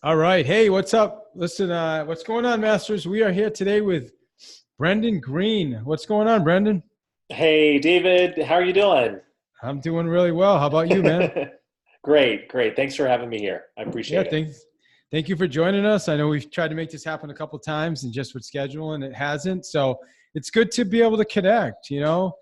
All right. Hey, what's up? Listen, what's going on, Masters? We are here today with Brendan Green. What's going on, Brendan? Hey, David, how are you doing? I'm doing really well. How about you, man? Great, great. Thanks for having me here. I Yeah, appreciate it. thank you for joining us. I know we've tried to make this happen a couple times and just with scheduling, it hasn't. So it's good to be able to connect, A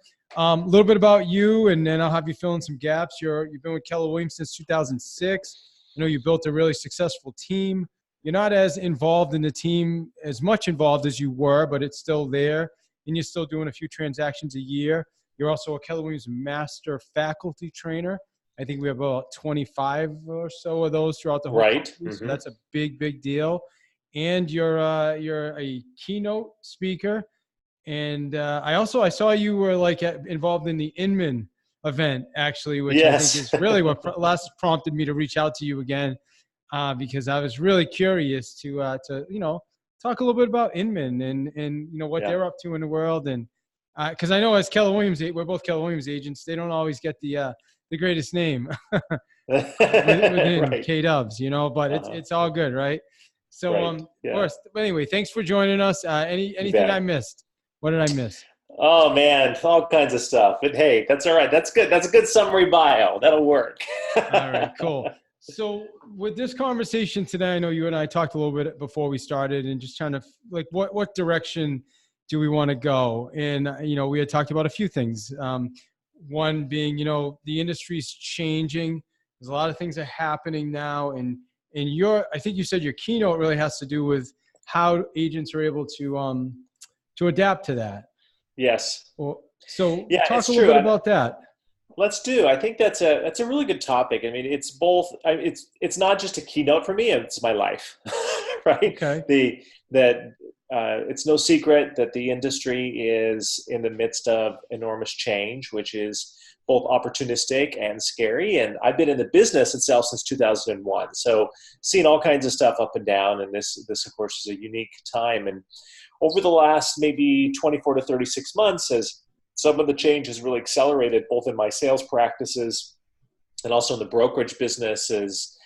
little bit about you, and then I'll have you fill in some gaps. You've been with Keller Williams since 2006. I know you built a really successful team. You're not as involved in the team, as much involved as you were, but it's still there. And you're still doing a few transactions a year. You're also a Keller Williams master faculty trainer. I think we have about 25 or so of those throughout the whole Right. company. So that's a big, big deal. And you're a keynote speaker. And I saw you were like involved in the Inman event actually, which I think Yes. is really what last prompted me to reach out to you again, because I was really curious to talk a little bit about Inman and what Yeah. they're up to in the world. And because I know as Keller Williams, we're both Keller Williams agents. They don't always get the greatest name within Right. K Dubs, but it's Uh-huh. it's all good, right? So Right. Yeah. first, but anyway, thanks for joining us. You Anything I bet. missed? What did I miss? Oh man, all kinds of stuff. But hey, that's all right. That's good. That's a good summary bio. That'll work. All right, cool. So with this conversation today, I know you and I talked a little bit before we started, and just trying to like what direction do we want to go? And we had talked about a few things. One being, the industry's changing. There's a lot of things that are happening now, and I think you said your keynote really has to do with how agents are able to adapt to that. Yes. So Yeah, talk it's a little true. bit about that. Let's do. I think that's a really good topic. I mean, it's both. It's not just a keynote for me. It's my life, right? Okay. The that It's no secret that the industry is in the midst of enormous change, which is both opportunistic and scary. And I've been in the business itself since 2001, so seen all kinds of stuff up and down. And this of course is a unique time. And over the last maybe 24 to 36 months, as some of the change has really accelerated both in my sales practices and also in the brokerage businesses.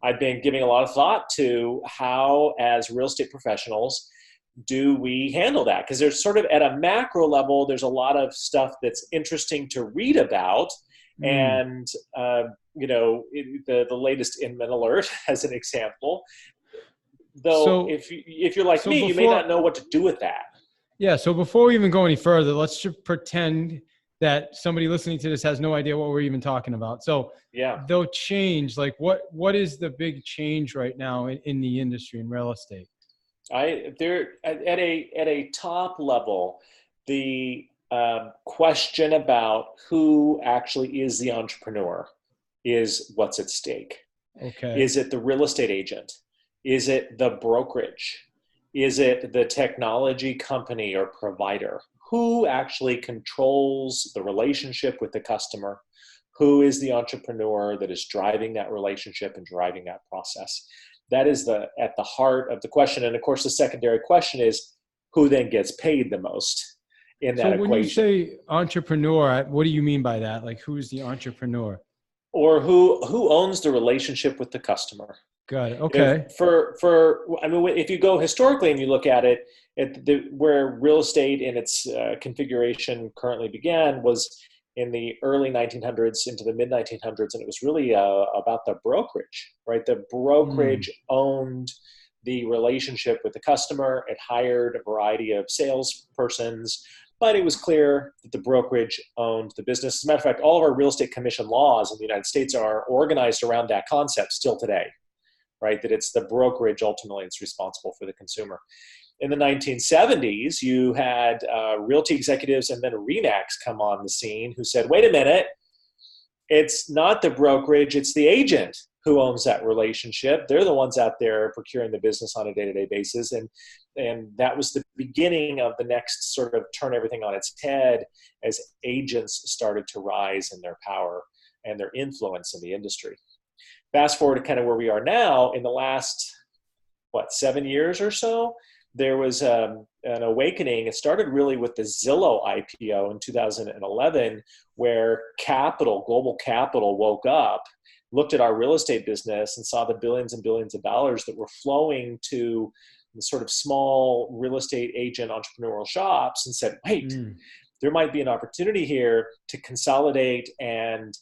I've been giving a lot of thought to how, as real estate professionals, do we handle that? Because there's sort of at a macro level, there's a lot of stuff that's interesting to read about. Mm. And, the latest Inman alert, as an example, though, So if you're like so me, you may before not know what to do with that. Yeah. So before we even go any further, let's just pretend that somebody listening to this has no idea what we're even talking about. So Yeah. they'll change. Like what is the big change right now in the industry in real estate? There at a top level, the question about who actually is the entrepreneur is what's at stake. Okay. Is it the real estate agent? Is it the brokerage? Is it the technology company or provider? Who actually controls the relationship with the customer? Who is the entrepreneur that is driving that relationship and driving that process? That is at the heart of the question. And of course, the secondary question is who then gets paid the most in So that when you equation? say entrepreneur, what do you mean by that? Like who's the entrepreneur? Or who owns the relationship with the customer? Got it. If Okay. for I mean, if you go historically and you look at it, where real estate in its configuration currently began was in the early 1900s into the mid 1900s, and it was really about the brokerage, right? The Mm. brokerage owned the relationship with the customer. It hired a variety of salespersons, but it was clear that the brokerage owned the business. As a matter of fact, all of our real estate commission laws in the United States are organized around that concept still today, right? That it's the brokerage ultimately that's responsible for the consumer. In the 1970s, you had realty executives and then RE/MAX come on the scene who said, wait a minute, it's not the brokerage, it's the agent who owns that relationship. They're the ones out there procuring the business on a day-to-day basis. And that was the beginning of the next sort of turn everything on its head as agents started to rise in their power and their influence in the industry. Fast forward to kind of where we are now, in the last, 7 years or so, there was an awakening. It started really with the Zillow IPO in 2011, where global capital woke up looked at our real estate business and saw the billions and billions of dollars that were flowing to the sort of small real estate agent entrepreneurial shops and said, wait, there might be an opportunity here to consolidate and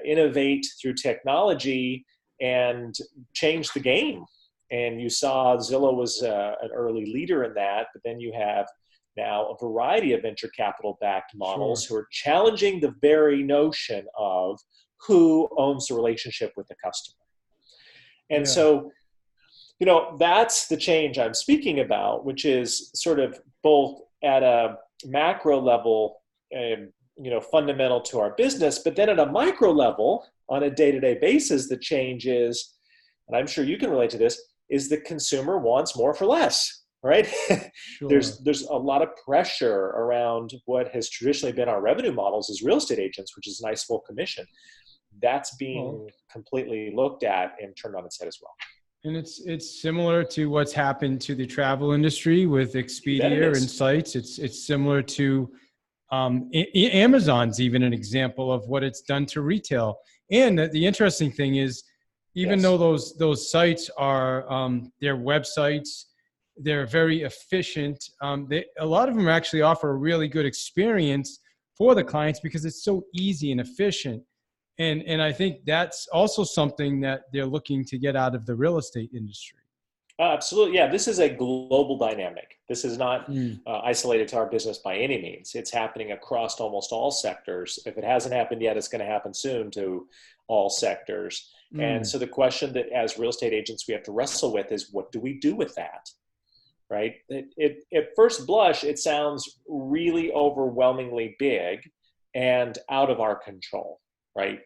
innovate through technology and change the game. And you saw Zillow was an early leader in that, but then you have now a variety of venture capital backed models who are challenging the very notion of who owns the relationship with the customer. And so, that's the change I'm speaking about, which is sort of both at a macro level, fundamental to our business, but then at a micro level, on a day-to-day basis, the change is, and I'm sure you can relate to this, is the consumer wants more for less, right? There's a lot of pressure around what has traditionally been our revenue models as real estate agents, which is a nice full commission. That's being completely looked at and turned on its head as well. And it's similar to what's happened to the travel industry with Expedia and sites. It's similar to Amazon's even an example of what it's done to retail. And the interesting thing is, even though those sites are their websites, they're very efficient. A lot of them actually offer a really good experience for the clients because it's so easy and efficient. And I think that's also something that they're looking to get out of the real estate industry. Absolutely. Yeah, this is a global dynamic. This is not isolated to our business by any means. It's happening across almost all sectors. If it hasn't happened yet, it's going to happen soon to all sectors. And so the question that as real estate agents we have to wrestle with is, what do we do with that? Right? At first blush, it sounds really overwhelmingly big and out of our control. Right?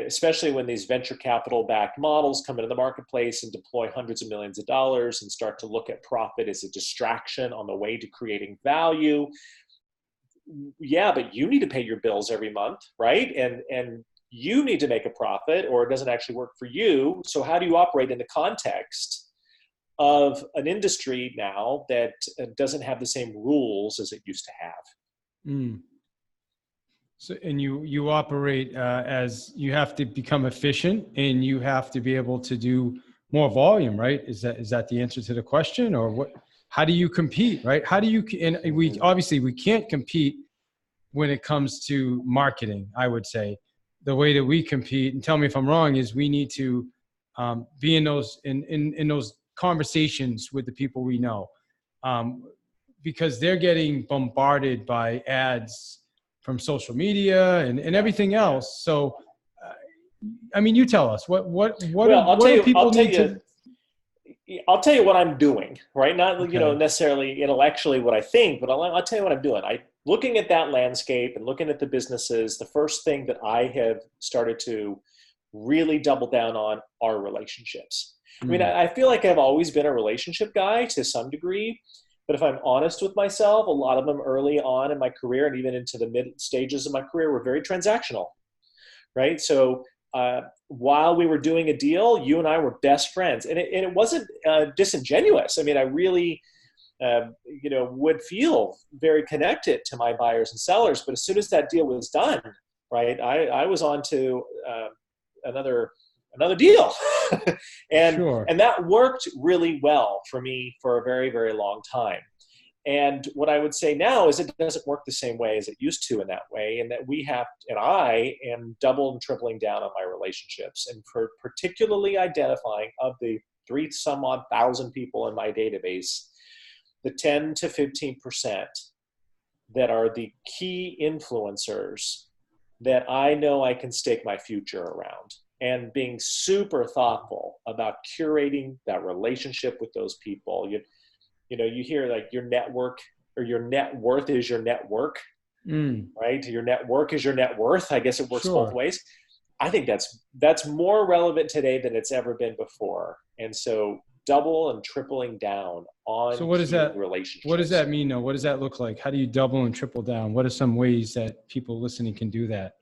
Especially when these venture capital backed models come into the marketplace and deploy hundreds of millions of dollars and start to look at profit as a distraction on the way to creating value. Yeah, but you need to pay your bills every month, right? And you need to make a profit, or it doesn't actually work for you. So how do you operate in the context of an industry now that doesn't have the same rules as it used to have? So, and you operate as you have to become efficient, and you have to be able to do more volume, right? Is that the answer to the question, or what? How do you compete, right? How do you? And we can't compete when it comes to marketing. I would say the way that we compete, and tell me if I'm wrong, is we need to be in those conversations with the people we know, because they're getting bombarded by ads from social media and everything else. So, I mean, you tell us what do people need to. I'll tell you what I'm doing, right? Not necessarily intellectually what I think, but I'll tell you what I'm doing. Looking at that landscape and looking at the businesses, the first thing that I have started to really double down on are relationships. I mean, I feel like I've always been a relationship guy to some degree. But if I'm honest with myself, a lot of them early on in my career and even into the mid stages of my career were very transactional, right? So while we were doing a deal, you and I were best friends. And it wasn't disingenuous. I mean, I really, would feel very connected to my buyers and sellers. But as soon as that deal was done, right, I was on to another deal. And that worked really well for me for a very, very long time. And what I would say now is it doesn't work the same way as it used to in that way. And that I am double and tripling down on my relationships, and for particularly identifying of the 3-some odd thousand people in my database, the 10 to 15% that are the key influencers that I know I can stake my future around. And being super thoughtful about curating that relationship with those people. You hear like your network or your net worth is your network, right? Your network is your net worth. I guess it works both ways. I think that's more relevant today than it's ever been before. And so double and tripling down on relationships. What does that mean though? What does that look like? How do you double and triple down? What are some ways that people listening can do that?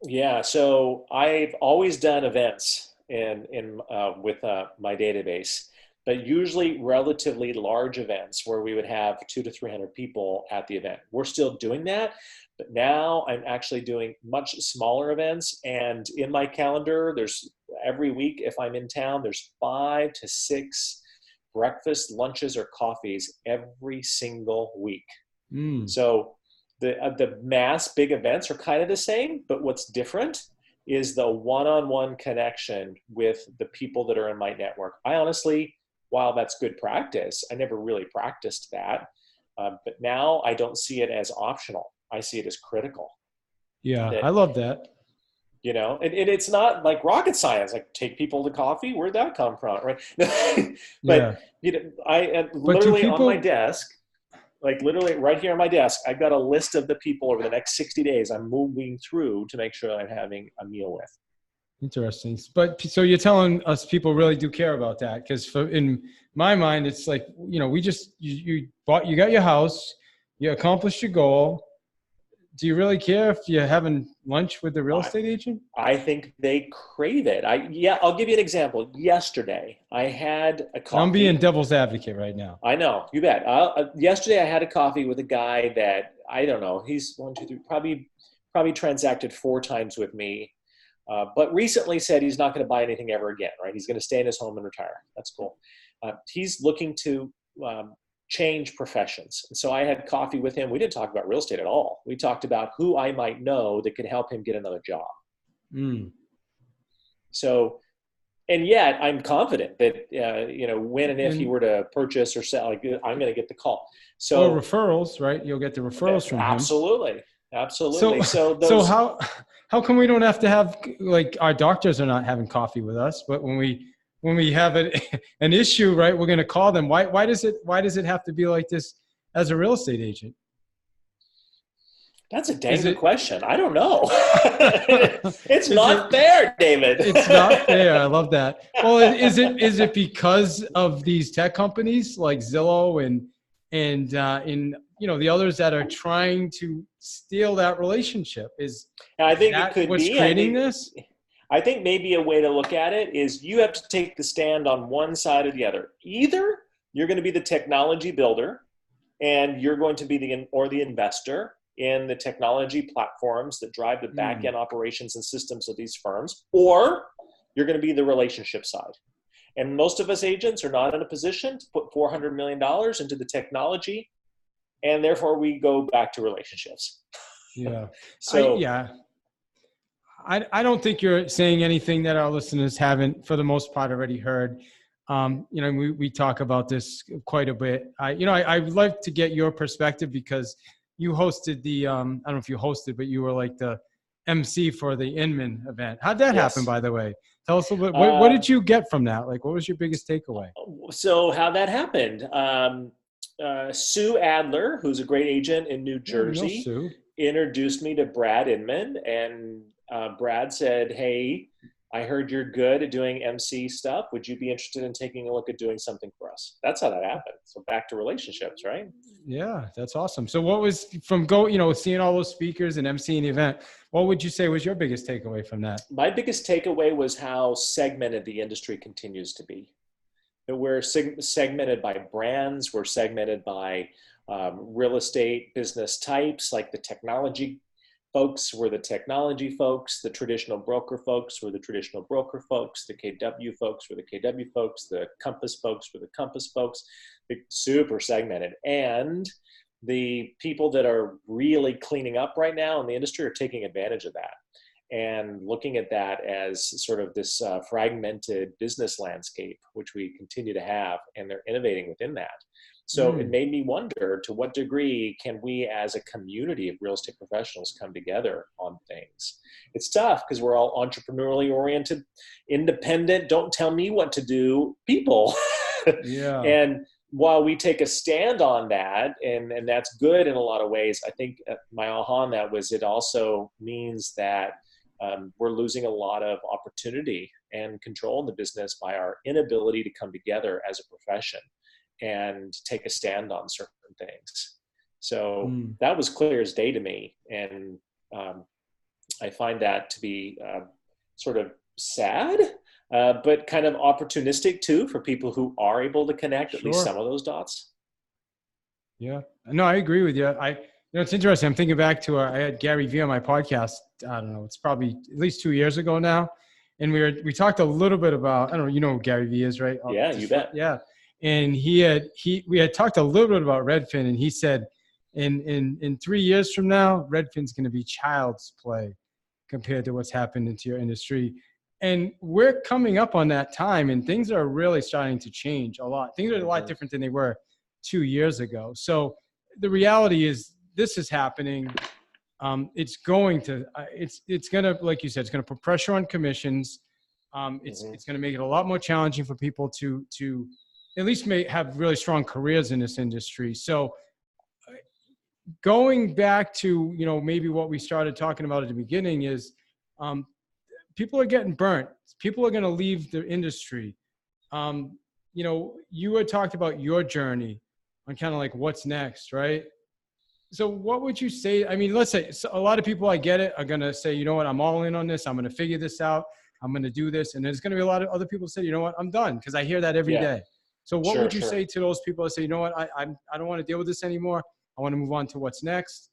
Yeah, so I've always done events with my database, but usually relatively large events where we would have 200 to 300 people at the event. We're still doing that, but now I'm actually doing much smaller events. And in my calendar, there's every week, if I'm in town, there's 5 to 6 breakfast, lunches, or coffees every single week. So the mass big events are kind of the same, but what's different is the one-on-one connection with the people that are in my network. I honestly, while that's good practice, I never really practiced that. But now I don't see it as optional. I see it as critical. Yeah, That, I love that. you know, and it's not like rocket science, like take people to coffee. Where'd that come from, right? Yeah. But, you know, I But do literally on my people, desk, like literally right here on my desk, I've got a list of the people over the next 60 days I'm moving through to make sure I'm having a meal with. interesting. But so you're telling us people really do care about that? Because in my mind, it's like, you know, you got your house, you accomplished your goal. Do you really care if you're having lunch with the real estate agent? I think they crave it. I'll give you an example. Yesterday, I had a And I'm being coffee. devil's advocate right now. I know, you bet. Yesterday, I had a coffee with a guy that I don't know. He's 1, 2, 3, probably transacted 4 times with me, but recently said he's not going to buy anything ever again. Right? He's going to stay in his home and retire. That's cool. He's looking to change professions. And so I had coffee with him. We didn't talk about real estate at all. We talked about who I might know that could help him get another job. So, and yet I'm confident that, you know, when and if he were to purchase or sell, like, I'm going to get the call. So or referrals, right? You'll get the referrals from him. Absolutely. Absolutely. So how come we don't have to have, like, our doctors are not having coffee with us, but when we have an issue, right, we're going to call them. Why does it have to be like this as a real estate agent? That's a dang good question. I don't know. It's not fair, David. It's not fair. I love that. Well, is it because of these tech companies like Zillow and you know, the others that are trying to steal that relationship? I think that it could what's be. creating this? I think maybe a way to look at it is you have to take the stand on one side or the other. Either you're going to be the technology builder and you're going to be the investor in the technology platforms that drive the back end operations and systems of these firms, or you're going to be the relationship side. And most of us agents are not in a position to put $400 million into the technology, and therefore we go back to relationships. Yeah. So I don't think you're saying anything that our listeners haven't, for the most part, already heard. You know, we talk about this quite a bit. I would like to get your perspective because you hosted the, I don't know if you hosted, but you were like the MC for the Inman event. How'd that happen, by the way? Tell us a little bit. What did you get from that? Like, what was your biggest takeaway? So how that happened, Sue Adler, who's a great agent in New Jersey, introduced me to Brad Inman, and Brad said, "Hey, I heard you're good at doing MC stuff. Would you be interested in taking a look at doing something for us?" That's how that happened. So back to relationships, right? Yeah, that's awesome. So what was seeing all those speakers and MCing the event, what would you say was your biggest takeaway from that? My biggest takeaway was how segmented the industry continues to be. That we're segmented by brands, we're segmented by real estate business types, like the technology folks were the technology folks, the traditional broker folks were the traditional broker folks, the KW folks were the KW folks, the Compass folks were the Compass folks. They're super segmented. And the people that are really cleaning up right now in the industry are taking advantage of that and looking at that as sort of this fragmented business landscape, which we continue to have, and they're innovating within that. So it made me wonder, to what degree can we as a community of real estate professionals come together on things? It's tough because we're all entrepreneurially oriented, independent, don't tell me what to do people. Yeah. And while we take a stand on that, and that's good in a lot of ways, I think my aha on that was it also means that we're losing a lot of opportunity and control in the business by our inability to come together as a profession and take a stand on certain things. So that was clear as day to me. And I find that to be sort of sad, but kind of opportunistic too for people who are able to connect at least Sure. some of those dots. Yeah. No, I agree with you. It's interesting. I'm thinking back to, I had Gary Vee on my podcast. I don't know. It's probably at least 2 years ago now. And we talked a little bit about, I don't know, you know who Gary Vee is, right? Yeah, you bet. Yeah. And we had talked a little bit about Redfin, and he said, in 3 years from now, Redfin's going to be child's play compared to what's happened into your industry. And we're coming up on that time, and things are really starting to change a lot. Things are a lot different than they were 2 years ago. So the reality is this is happening. It's going to, it's going to, like you said, it's going to put pressure on commissions. It's going to make it a lot more challenging for people to at least have really strong careers in this industry. So going back to, maybe what we started talking about at the beginning is, people are getting burnt. People are going to leave the industry. You had talked about your journey on kind of like what's next, right? So what would you say? I mean, let's say a lot of people, I get it, are going to say, you know what, I'm all in on this. I'm going to figure this out. I'm going to do this. And there's going to be a lot of other people say, you know what, I'm done. Because I hear that every day. So what would you say to those people that say, you know what, I don't want to deal with this anymore. I want to move on to what's next.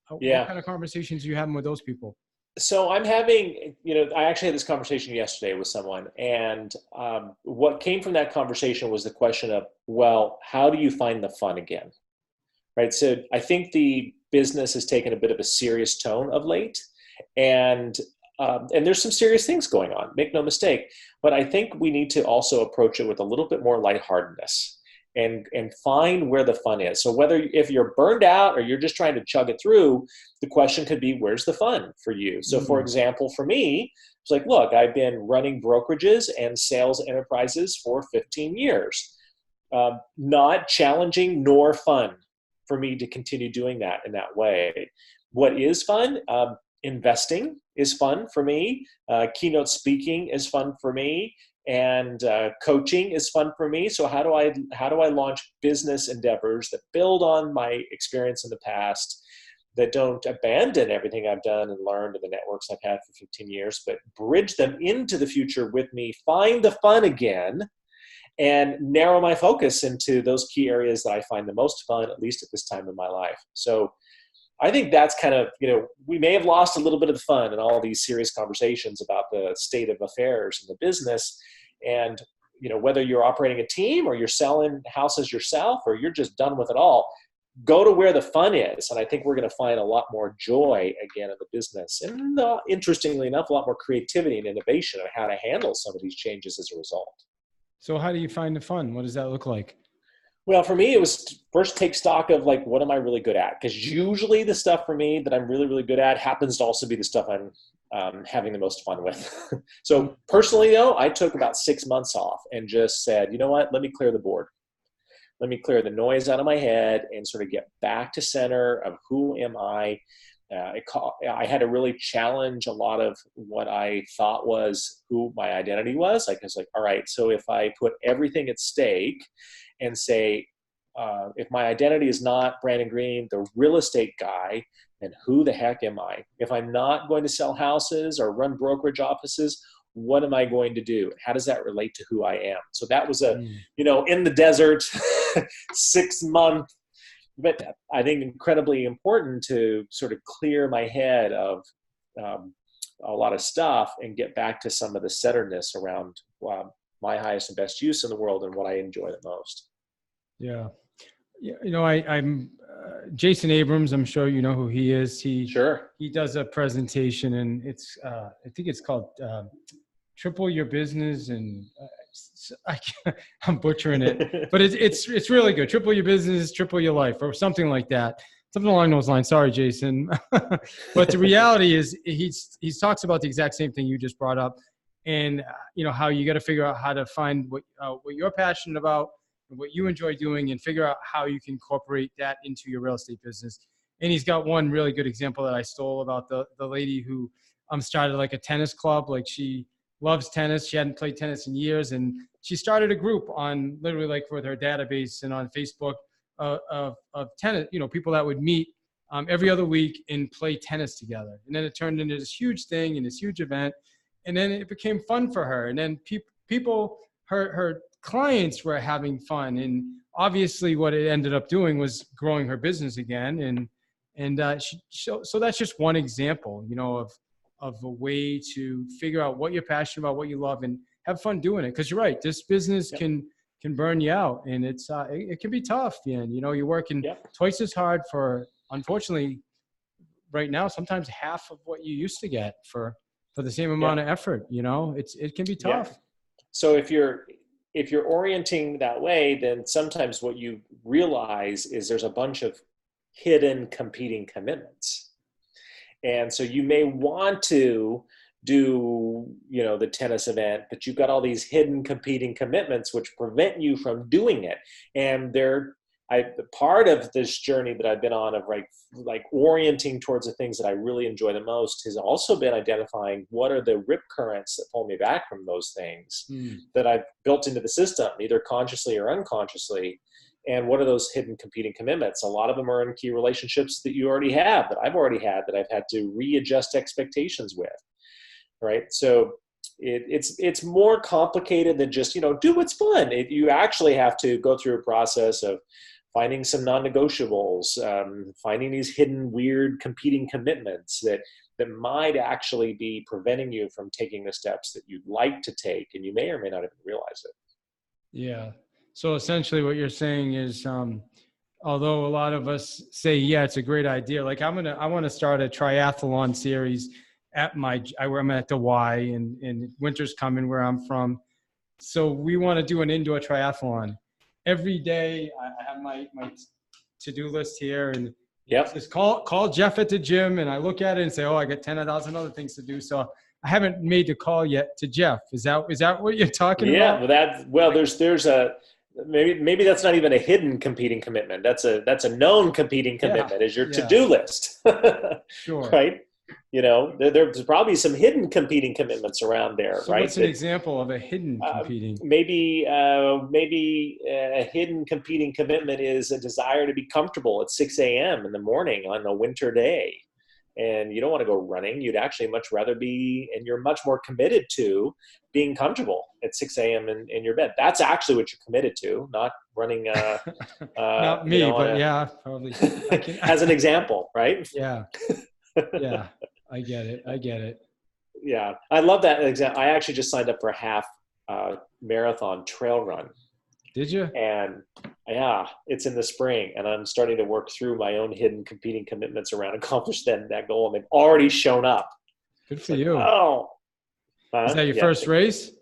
What kind of conversations are you having with those people? So I'm having, I actually had this conversation yesterday with someone, and what came from that conversation was the question of, well, how do you find the fun again? Right. So I think the business has taken a bit of a serious tone of late, and there's some serious things going on, make no mistake. But I think we need to also approach it with a little bit more lightheartedness and find where the fun is. So if you're burned out or you're just trying to chug it through, the question could be, where's the fun for you? So for example, for me, it's like, look, I've been running brokerages and sales enterprises for 15 years. Not challenging nor fun for me to continue doing that in that way. What is fun? Investing is fun for me. Keynote speaking is fun for me. And coaching is fun for me. So how do I launch business endeavors that build on my experience in the past, that don't abandon everything I've done and learned in the networks I've had for 15 years, but bridge them into the future with me, find the fun again, and narrow my focus into those key areas that I find the most fun, at least at this time in my life. So I think that's kind of, we may have lost a little bit of the fun in all these serious conversations about the state of affairs in the business. And, whether you're operating a team or you're selling houses yourself or you're just done with it all, go to where the fun is. And I think we're going to find a lot more joy again in the business. And interestingly enough, a lot more creativity and innovation on how to handle some of these changes as a result. So how do you find the fun? What does that look like? Well, for me, it was to first take stock of like, what am I really good at? Because usually the stuff for me that I'm really, really good at happens to also be the stuff I'm having the most fun with. So personally, though, I took about 6 months off and just said, you know what, let me clear the board. Let me clear the noise out of my head and sort of get back to center of who am I. I had to really challenge a lot of what I thought was who my identity was. Like, I was like, all right, so if I put everything at stake and say, if my identity is not Brandon Green, the real estate guy, then who the heck am I? If I'm not going to sell houses or run brokerage offices, what am I going to do? How does that relate to who I am? So that was in the desert, 6 month, but I think incredibly important to sort of clear my head of a lot of stuff and get back to some of the centeredness around my highest and best use in the world and what I enjoy the most. Yeah. I'm Jason Abrams. I'm sure you know who he is. He does a presentation, and it's I think it's called Triple Your Business, and I'm butchering it, but it's really good. Triple your business, triple your life, or something like that. Something along those lines. Sorry, Jason. But the reality is he talks about the exact same thing you just brought up, and how you got to figure out how to find what you're passionate about, what you enjoy doing, and figure out how you can incorporate that into your real estate business. And he's got one really good example that I stole about the lady who started like a tennis club. Like, she loves tennis. She hadn't played tennis in years, and she started a group on literally like with her database and on Facebook of tennis, people that would meet every other week and play tennis together. And then it turned into this huge thing and this huge event. And then it became fun for her. And then people, her clients were having fun, and obviously what it ended up doing was growing her business again. So that's just one example, of a way to figure out what you're passionate about, what you love, and have fun doing it. Because you're right, this business Yep. can burn you out, and it can be tough. And you're working Yep. twice as hard for, unfortunately, right now, sometimes half of what you used to get for the same amount of effort. It can be Yeah. tough. So if you're orienting that way, then sometimes what you realize is there's a bunch of hidden competing commitments. And so you may want to do, the tennis event, but you've got all these hidden competing commitments which prevent you from doing it. And part of this journey that I've been on of like orienting towards the things that I really enjoy the most has also been identifying what are the rip currents that pull me back from those things that I've built into the system, either consciously or unconsciously. And what are those hidden competing commitments? A lot of them are in key relationships that you already have, that I've already had, that I've had to readjust expectations with, right? So it's more complicated than just, do what's fun. You actually have to go through a process of finding some non-negotiables, finding these hidden, weird, competing commitments that might actually be preventing you from taking the steps that you'd like to take, and you may or may not even realize it. Yeah. So essentially what you're saying is, although a lot of us say, yeah, it's a great idea. Like I want to start a triathlon series where I'm at the Y, and winter's coming where I'm from. So we want to do an indoor triathlon. Every day I have my to-do list here, and just call Jeff at the gym, and I look at it and say, oh, I got 10,000 other things to do. So I haven't made the call yet to Jeff. Is that what you're talking about? Yeah, there's a maybe that's not even a hidden competing commitment. That's a known competing commitment is your to-do list. Sure. Right? There's probably some hidden competing commitments around there, so right? What's an example of a hidden competing? Maybe a hidden competing commitment is a desire to be comfortable at 6 a.m. in the morning on a winter day. And you don't want to go running. You'd actually much rather and you're much more committed to being comfortable at 6 a.m. in your bed. That's actually what you're committed to, not running. Not me, but yeah, probably. As an example, right? Yeah. Yeah, I get it. Yeah, I love that example. I actually just signed up for a half marathon trail run. Did you? And yeah, it's in the spring, and I'm starting to work through my own hidden competing commitments around accomplishing that goal, and they've already shown up. Good for you. Oh, is that your first race?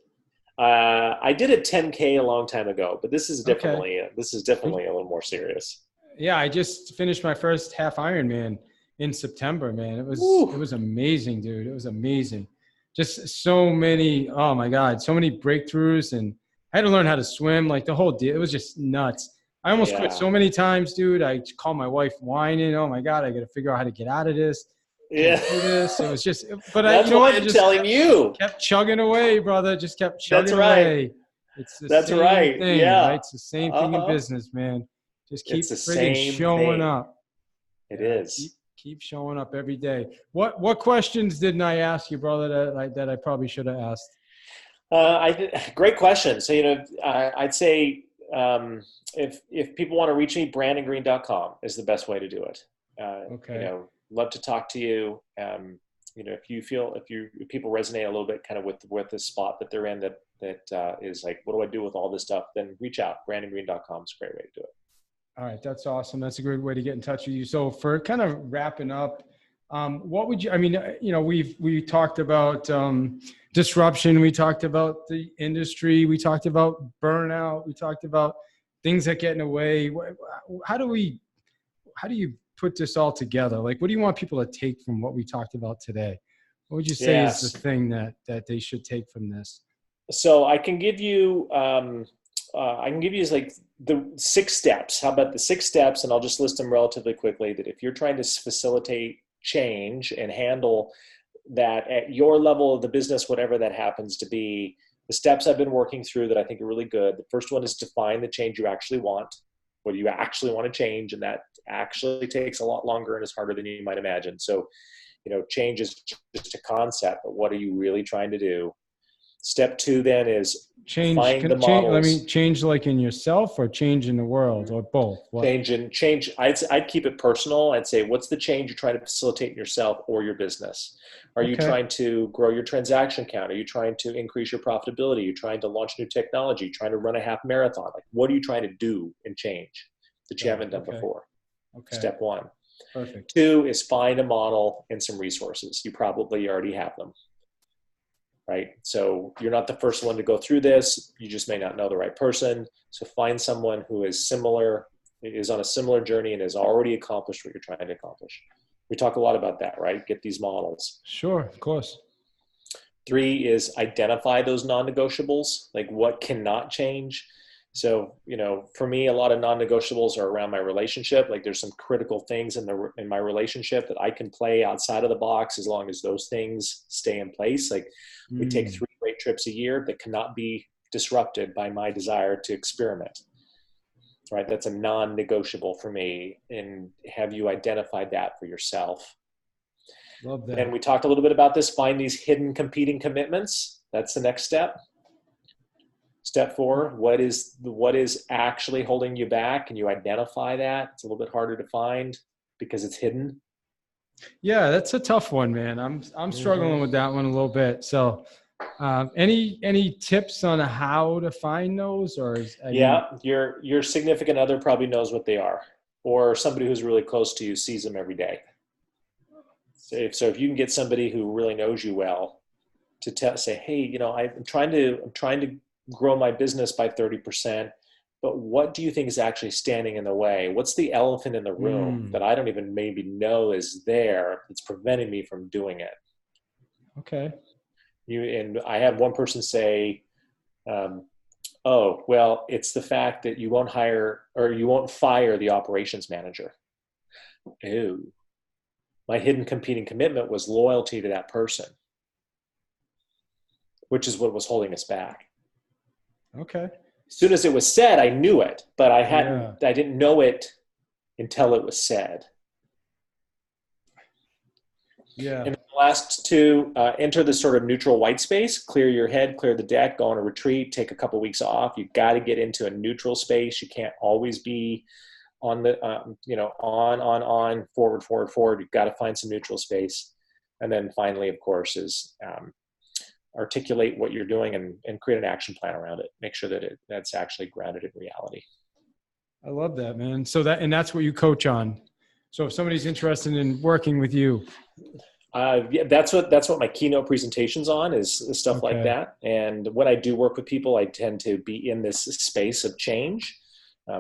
I did a 10K a long time ago, but this is definitely a little more serious. Yeah, I just finished my first half Ironman in September, man. It was amazing, dude. It was amazing. Just so many, oh my God, so many breakthroughs, and I had to learn how to swim, like the whole deal. It was just nuts. I almost quit so many times, dude. I called my wife whining. Oh my God, I got to figure out how to get out of this. Yeah. Do this. It was just, but that's why I'm telling you. Kept chugging away, brother. Just kept chugging away. It's the same thing, yeah. right? It's the same thing in business, man. Just keep showing up. It is. Keep showing up every day. What questions didn't I ask you, brother, that I probably should have asked? Great question. So, I'd say if people want to reach me, brandongreen.com is the best way to do it. Okay. Love to talk to you. If people resonate a little bit kind of with the spot that they're in, that is like, what do I do with all this stuff? Then reach out. brandongreen.com is a great way to do it. All right. That's awesome. That's a great way to get in touch with you. So for kind of wrapping up, what would we talked about disruption. We talked about the industry. We talked about burnout. We talked about things that get in the way. How do you put this all together? Like, what do you want people to take from what we talked about today? What would you say is the thing that they should take from this? So I can give you like the 6 steps. How about the 6 steps? And I'll just list them relatively quickly, that if you're trying to facilitate change and handle that at your level of the business, whatever that happens to be, the steps I've been working through that I think are really good. The first one is define the change you actually want. What do you actually want to change? And that actually takes a lot longer and is harder than you might imagine. So, change is just a concept, but what are you really trying to do? Step 2 then is Find the Let models. me change like in yourself or change in the world or both. What? Change. I'd keep it personal. I'd say, what's the change you're trying to facilitate in yourself or your business? Are you Okay. trying to grow your transaction count? Are you trying to increase your profitability? Are you trying to launch new technology? Trying to run a half marathon? Like, what are you trying to do and change that you Got it. haven't done Okay. before? Okay. Step one. Perfect. Two is find a model and some resources. You probably already have them, right? So you're not the first one to go through this. You just may not know the right person. So find someone who is on a similar journey and has already accomplished what you're trying to accomplish. We talk a lot about that, right? Get these models. Sure. Of course. Three is identify those non-negotiables, like what cannot change. So, for me, a lot of non-negotiables are around my relationship. Like there's some critical things in my relationship that I can play outside of the box as long as those things stay in place. Like we take 3 great trips a year that cannot be disrupted by my desire to experiment. Right? That's a non-negotiable for me. And have you identified that for yourself? Love that. And we talked a little bit about this, find these hidden competing commitments. That's the next step. Step 4, what is actually holding you back? And you identify that. It's a little bit harder to find because it's hidden. Yeah, that's a tough one, man. I'm struggling with that one a little bit. So, any tips on how to find those, or your significant other probably knows what they are, or somebody who's really close to you sees them every day. So if you can get somebody who really knows you well to say, hey, I'm trying to grow my business by 30%, but what do you think is actually standing in the way? What's the elephant in the room that I don't even maybe know is there that's preventing me from doing it? Okay. And I had one person say, oh, well, it's the fact that you won't fire the operations manager. Ew. My hidden competing commitment was loyalty to that person, which is what was holding us back. Okay. As soon as it was said, I knew it, but I didn't know it until it was said. Yeah. And the last 2, enter the sort of neutral white space, clear your head, clear the deck, go on a retreat, take a couple weeks off. You've got to get into a neutral space. You can't always be on the, on, forward. You've got to find some neutral space. And then finally, of course, is articulate what you're doing and create an action plan around it. Make sure that that's actually grounded in reality. I love that, man. So that's what you coach on. So if somebody's interested in working with you. That's what my keynote presentation's on is stuff like that. And when I do work with people, I tend to be in this space of change.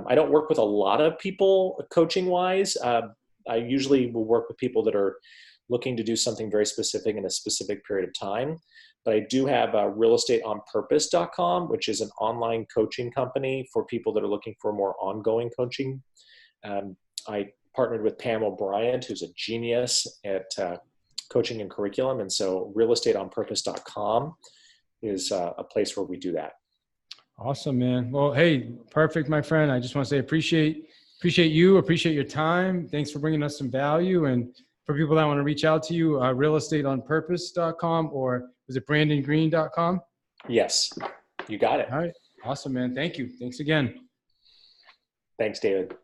I don't work with a lot of people coaching wise. I usually will work with people that are looking to do something very specific in a specific period of time. But I do have realestateonpurpose.com, which is an online coaching company for people that are looking for more ongoing coaching. I partnered with Pam O'Brien, who's a genius at coaching and curriculum. And so realestateonpurpose.com is a place where we do that. Awesome, man. Well, hey, perfect, my friend. I just want to say appreciate you, appreciate your time. Thanks for bringing us some value. And for people that want to reach out to you, realestateonpurpose.com, or is it brandongreen.com? Yes, you got it. All right. Awesome, man. Thank you. Thanks again. Thanks, David.